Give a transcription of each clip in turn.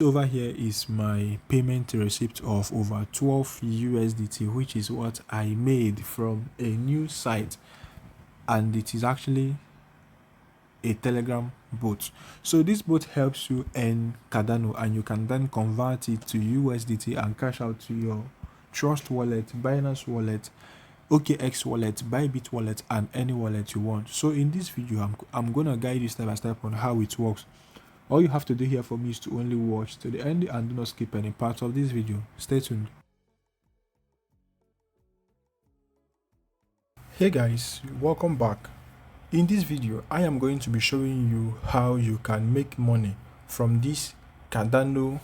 Over here is my payment receipt of over 12 USDT, which is what I made from a new site, and it is actually a Telegram bot. So this bot helps you earn Cardano, and you can then convert it to USDT and cash out to your Trust wallet, Binance wallet, OKX wallet, Bybit wallet, and any wallet you want. So in this video, I'm gonna guide you step by step on how it works. All you have to do here for me is to only watch to the end and do not skip any part of this video. Stay tuned. Hey guys, welcome back. In this video, I am going to be showing you how you can make money from this Cardano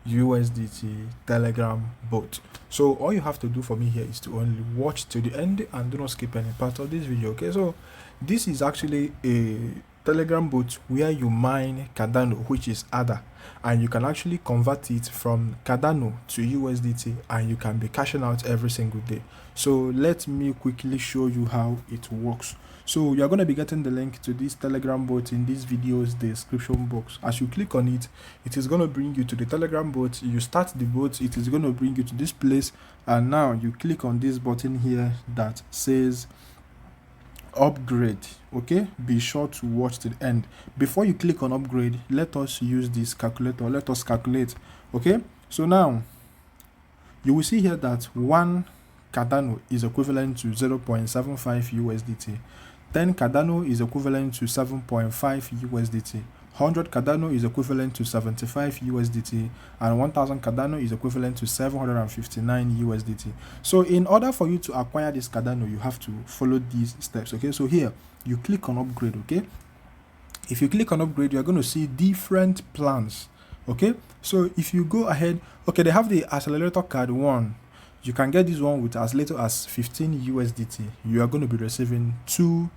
USDT Telegram bot. So all you have to do for me here is to only watch to the end and do not skip any part of this video. Okay, so this is actually a Telegram bot where you mine Cardano, which is ADA, and you can actually convert it from Cardano to USDT, and you can be cashing out every single day. So let me quickly show you how it works. So you're going to be getting the link to this Telegram bot in this video's description box. As you click on it, it is going to bring you to the Telegram bot. You start the bot, it is going to bring you to this place, and now you click on this button here that says upgrade. Okay, be sure to watch to the end. Before you click on upgrade, let us use this calculator. Let us calculate. Okay, so now you will see here that 1 Cardano is equivalent to 0.75 USDT. 10 Cardano is equivalent to 7.5 USDT. 100 Cardano is equivalent to 75 USDT, and 1000 Cardano is equivalent to 759 USDT. So in order for you to acquire this Cardano, you have to follow these steps. Okay, so here you click on upgrade. Okay, if you click on upgrade, you're going to see different plans. Okay, so if you go ahead, okay, they have the accelerator card one. You can get this one with as little as 15 USDT. You are going to be receiving 2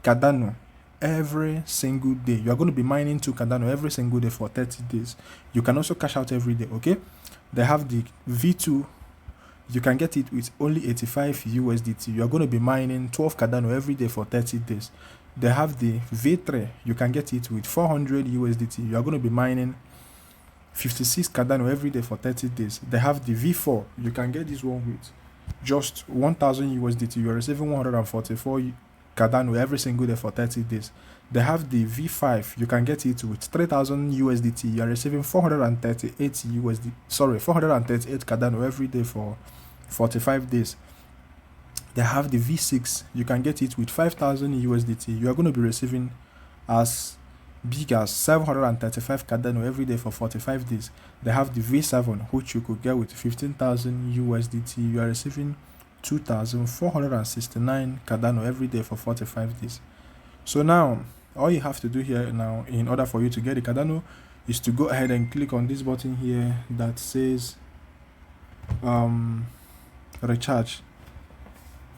Cardano every single day. You are going to be mining 2 Cardano every single day for 30 days. You can also cash out every day. Okay, they have the V2. You can get it with only 85 USDT. You are going to be mining 12 Cardano every day for 30 days. They have the V3. You can get it with 400 USDT. You are going to be mining 56 Cardano every day for 30 days. They have the V4. You can get this one with just 1000 USDT. You are receiving 144 Cardano every single day for 30 days. They have the V5. You can get it with 3000 USDT. You are receiving 438 Cardano every day for 45 days. They have the V6. You can get it with 5000 USDT. You are going to be receiving as big as 735 Cardano every day for 45 days. They have the V7, which you could get with 15,000 USDT. You are receiving 2,469 Cardano every day for 45 days. So now, all you have to do here now, in order for you to get the Cardano, is to go ahead and click on this button here that says recharge.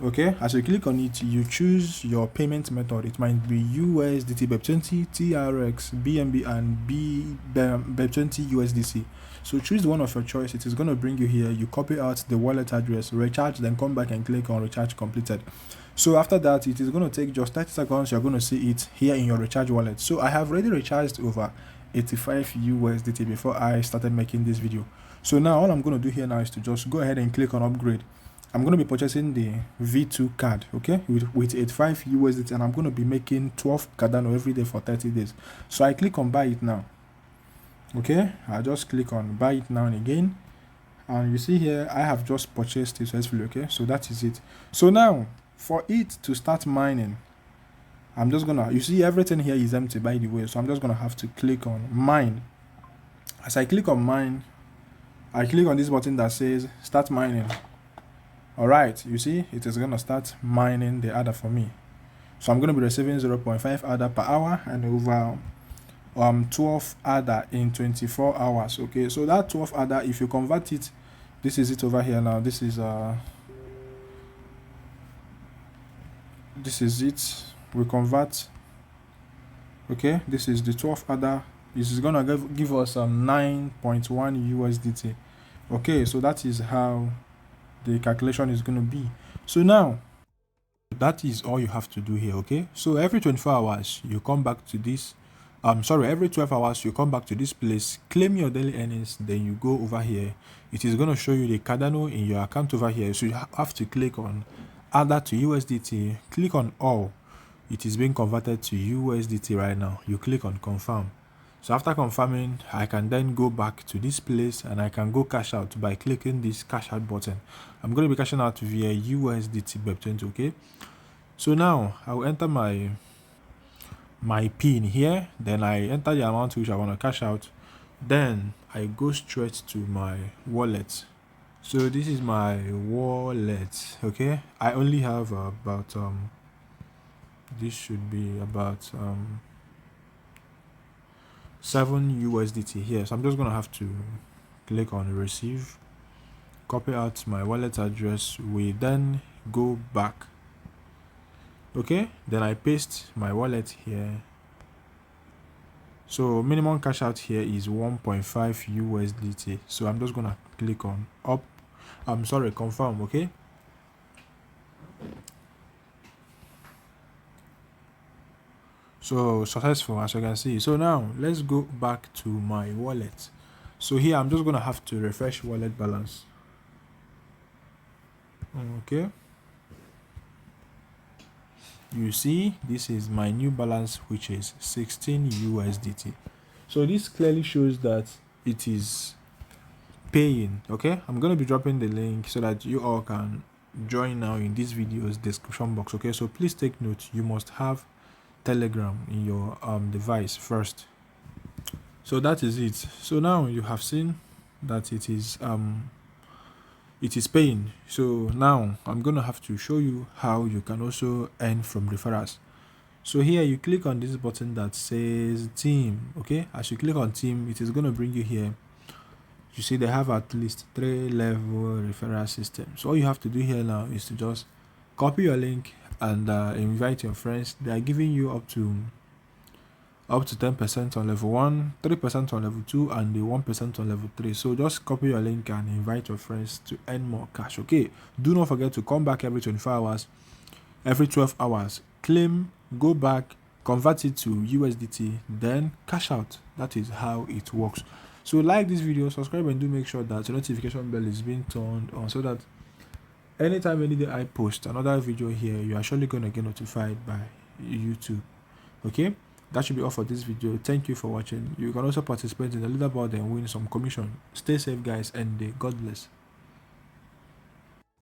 Okay, as you click on it, you choose your payment method. It might be USDT BEP20, TRX, BNB, and BEP20 USDC. So choose one of your choice. It is going to bring you here. You copy out the wallet address, recharge, then come back and click on recharge completed. So after that, it is going to take just 30 seconds. You're going to see it here in your recharge wallet. So I have already recharged over 85 USDT before I started making this video. So now all I'm going to do here now is to just go ahead and click on upgrade. I'm going to be purchasing the V2 card, okay, with 85 USDT, and I'm going to be making 12 Cardano every day for 30 days. So I click on buy it now. Okay, I just click on buy it now and again, and you see here I have just purchased it successfully. Okay, so that is it. So now for it to start mining, I'm just gonna, you see everything here is empty by the way, so I'm just gonna have to click on mine. As I click on mine, I click on this button that says start mining. All right, you see it is gonna start mining the ADA for me. So I'm gonna be receiving 0.5 ADA per hour and over 12 ADA in 24 hours. Okay, so that 12 ADA, if you convert it, this is it over here now. This is it. We convert. Okay, this is the 12 ADA. This is gonna give us 9.1 USDT. Okay, so that is how the calculation is going to be. So now that is all you have to do here. Okay, so every 24 hours you come back to this sorry, every 12 hours you come back to this place, claim your daily earnings, then you go over here. It is going to show you the Cardano in your account over here, so you have to click on add that to USDT, click on all. It is being converted to USDT right now. You click on confirm. So after confirming, I can then go back to this place and I can go cash out by clicking this cash out button. I'm going to be cashing out via USDT BEP20, okay? So now I will enter my pin here, then I enter the amount which I want to cash out, then I go straight to my wallet. So this is my wallet, okay? I only have about this should be about 7 USDT here, so I'm just gonna have to click on receive, copy out my wallet address. We then go back, okay, then I paste my wallet here. So minimum cash out here is 1.5 USDT, so I'm just gonna click on confirm, okay? So successful, as you can see. So now let's go back to my wallet. So here I'm just gonna have to refresh wallet balance, okay? You see, this is my new balance, which is 16 USDT. So this clearly shows that it is paying, okay? I'm going to be dropping the link so that you all can join now in this video's description box, okay? So please take note, you must have Telegram in your device first. So that is it. So now you have seen that it is paying. So now I'm gonna have to show you how you can also earn from referrals. So here you click on this button that says team, okay? As you click on team, it is gonna bring you here. You see they have at least 3 level referral system. So all you have to do here now is to just copy your link and invite your friends. They are giving you up to 10% on level 1, 3% on level 2, and the 1% on level 3. So just copy your link and invite your friends to earn more cash, okay? Do not forget to come back every 24 hours, every 12 hours, claim, go back, convert it to USDT, then cash out. That is how it works. So like this video, subscribe, and do make sure that your notification bell is being turned on so that anytime, any day I post another video here, you are surely going to get notified by YouTube, okay? That should be all for this video. Thank you for watching. You can also participate in the leaderboard and win some commission. Stay safe, guys, and God bless.